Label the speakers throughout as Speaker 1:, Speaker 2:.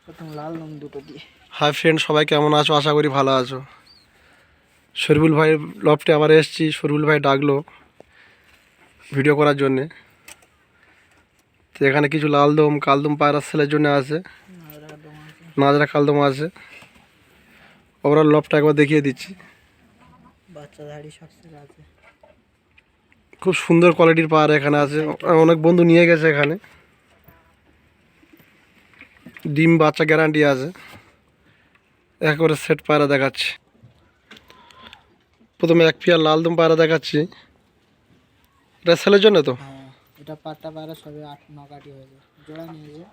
Speaker 1: প্রথম লাল রং দুটো দিয়ে।
Speaker 2: হাই ফ্রেন্ড, সবাই কেমন আছো? আশা করি ভালো আছো। শরীফুল ভাইয়ের লফটে আবার এসেছি। শরীফুল ভাই ডাকলো ভিডিও করার জন্যে। তো এখানে কিছু লালদম কালদম পায়রা সেলের জন্য আছে, নাজরা কালদম আছে। ওভারঅল লফটটা একবার দেখিয়ে দিচ্ছি।
Speaker 1: বাচ্চা ধাড়ি সব সেল আছে।
Speaker 2: খুব সুন্দর কোয়ালিটির পায়রা এখানে আছে। অনেক বন্ধু নিয়ে গেছে এখানে। ডিম বাচ্চা গ্যারান্টি আছে। একেবারে সেট পায়রা দেখাচ্ছি। প্রথমে এক পেয়ার লালদম পায়রা দেখাচ্ছি। এটা সেলের জন্য তো?
Speaker 1: হ্যাঁ, এটা পাট্টা পায়রা সবে 8-9 কাটি হয়েছে, জোড়া নিয়েছে।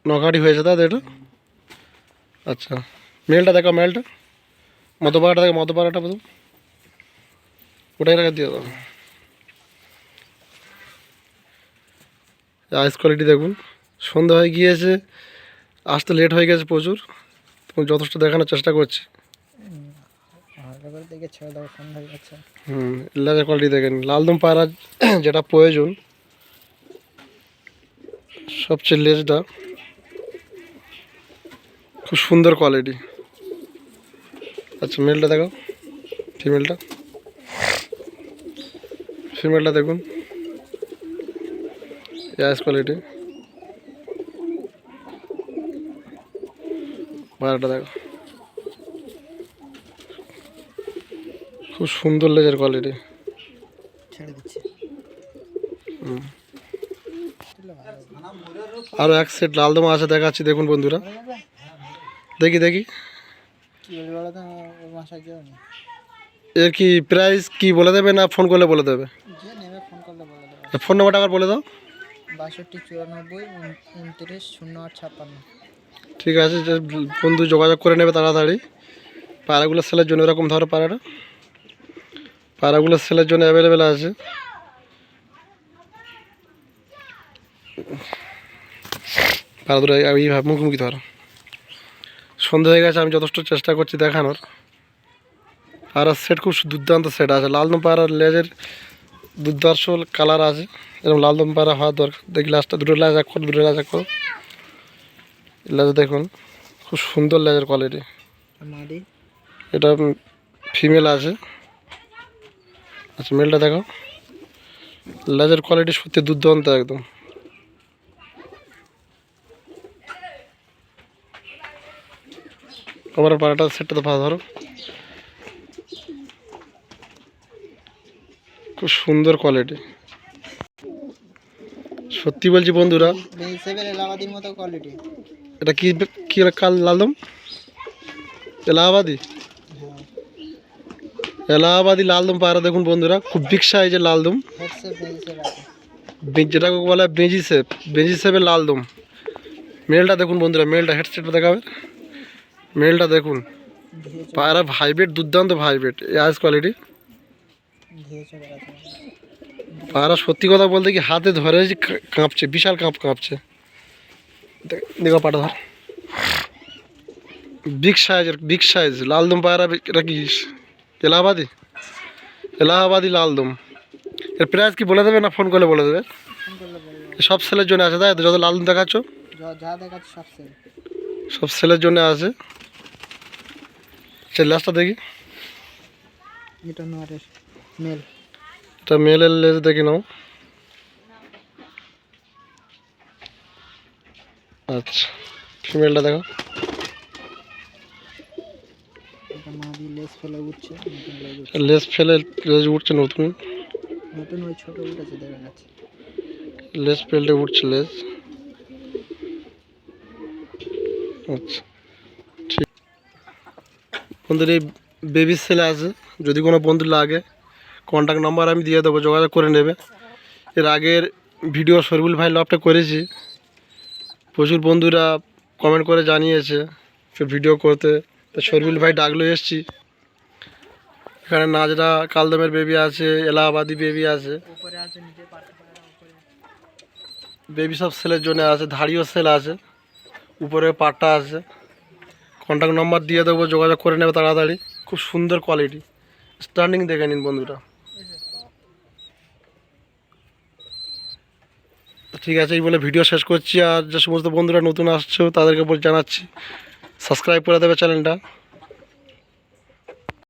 Speaker 2: নকাটি হয়েছে দাদা এটা? আচ্ছা, মেলটা দেখো, মেলটা মতো পাড়াটা দেখো, মতো পাড়াটা প্রথম ওটাই রেখে দিয়ে দাও। আইস কোয়ালিটি দেখুন। সন্ধ্যা হয়ে গিয়েছে, আসতে লেট হয়ে গেছে প্রচুর। তখন যথেষ্ট দেখানোর চেষ্টা করছি।
Speaker 1: হালকা করে দেখে ছেড়ে দাও, সন্ধ্যা হয়ে যাচ্ছে।
Speaker 2: লেজার কোয়ালিটি দেখেন। লালদম পায়রা যেটা প্রয়োজন, সবচেয়ে লেজটা খুব সুন্দর কোয়ালিটি। আচ্ছা, মেলটা দেখো, ফিমেলটা। ফিমেলটা দেখুন, আইস কোয়ালিটি। পায়রাটা দেখো, খুব সুন্দর লেজের কোয়ালিটি।
Speaker 1: ছেড়ে দিচ্ছি।
Speaker 2: আরও এক সেট লালদম আছে, দেখাচ্ছি দেখুন বন্ধুরা। দেখি দেখি
Speaker 1: কি বলবো বলো তো, ওর মাসার জন্য
Speaker 2: এর কি প্রাইস কি বলে দেবে না ফোন করলে বলে দেবে?
Speaker 1: যে নেবে ফোন করলে বলে দেবে।
Speaker 2: ফোন নাম্বারটা আবার বলে দাও।
Speaker 1: 62 94 29 08 56।
Speaker 2: ঠিক আছে, যে বন্ধু যোগাযোগ করে নেবে তাড়াতাড়ি। পায়রাগুলো সেলের জন্য এরকম ধরো পায়রাটা। পায়রাগুলো সেলের জন্য অ্যাভেলেবেল আছে। পায়রা দুটো এইভাবে মুখোমুখি ধরো। সন্ধ্যা হয়ে গেছে, আমি যথেষ্ট চেষ্টা করছি দেখানোর। পায়রার সেট খুব দুর্দান্ত সেট আছে। লালদম পায়রার লেজের দুর্দর্শ কালার আছে। এরকম লালদম পায়রা হওয়ার দরকার। দেখি লাস্টটা দুটো লেজ এক করো, দুটো লেজ এক করো। লেজ দেখুন, খুব সুন্দর লেজের কোয়ালিটি।
Speaker 1: মাদি
Speaker 2: এটা ফিমেল আছে। আচ্ছা, মেলটা দেখো। লেজের কোয়ালিটি সত্যি দুর্দান্ত একদম। আবার পাড়াটা সেটটা তো ভালো ধরো। খুব সুন্দর কোয়ালিটি, সত্যি বলছি বন্ধুরা।
Speaker 1: বেলসেবের এলাহাবাদির মতো কোয়ালিটি।
Speaker 2: এটা কি কি কাল লালদম? এলাহাবাদি। এলাহাবাদি লালদম পায়রা দেখুন বন্ধুরা, খুব বিগ সাইজের লালদম।
Speaker 1: হেডসেপ বেলসেব আছে।
Speaker 2: যেটাকে বলে বেঞ্জি শেপ, বেঞ্জি শেপের লালদম। মেলটা দেখুন বন্ধুরা, মেলটা হেডসেটটা দেখাবে। মেলটা দেখুন, পায়রা ভাইব্রেট, দুর্দান্ত ভাইব্রেট, আইস কোয়ালিটি। পায়রা সত্যি কথা বলতে কি হাতে ধরে কাঁপছে, বিশাল কাঁপছে। দেখো পাটা ধর, বিগ সাইজ লালদম পায়রা। এটা কি এলাহাবাদি? এলাহাবাদি লালদম। এর প্রাইস কি বলে দেবে না ফোন করলে বলে দেবে? সব সেলের জন্য আছে, তাই তো? যত লালদম দেখাচ্ছ
Speaker 1: যা দেখাচ্ছে সব সেল।
Speaker 2: সব সেলের জন্য আছে। সে লেজটা দেখি।
Speaker 1: এটা নরের মেল।
Speaker 2: এটা মেলের লেজ দেখি নাও। আচ্ছা, ফিমেলটা দেখো।
Speaker 1: এটা মাদি লেস ফেলে উঠছে, নতুন লেজ উঠছে।
Speaker 2: লেজ ফেলে লেজ উঠছে নতুন।
Speaker 1: নতুন ওই ছোট উঠেছে, দেখা যাচ্ছে।
Speaker 2: লেজ ফেলতে উঠছে লেজ। আচ্ছা, ঠিক। বন্ধুর এই বেবি সেলে আছে, যদি কোনো বন্ধু লাগে কন্ট্যাক্ট নাম্বার আমি দিয়ে দেবো, যোগাযোগ করে নেবে। এর আগের ভিডিও শরীফুল ভাই লফটে করেছি, প্রচুর বন্ধুরা কমেন্ট করে জানিয়েছে ভিডিও করতে। তো শরীফুল ভাই ডাকলো, এসছি। এখানে নাজরা কালদমের বেবি আছে, এলাহাবাদি বেবি আছে।
Speaker 1: উপরে আছে, নিচে পাটা পায়রা উপরে।
Speaker 2: বেবি সব সেলের জন্য আছে, ধাড়িও সেল আছে, উপরে পাটটা আছে। কন্ট্যাক্ট নাম্বার দিয়ে দেবো, যোগাযোগ করে নেবে তাড়াতাড়ি। খুব সুন্দর কোয়ালিটি, স্ট্যান্ডিং দেখে নিন বন্ধুরা। ঠিক আছে, এই বলে ভিডিও শেষ করছি। আর যে সমস্ত বন্ধুরা নতুন আসছো তাদেরকে জানাচ্ছি সাবস্ক্রাইব করে দেবে চ্যানেলটা।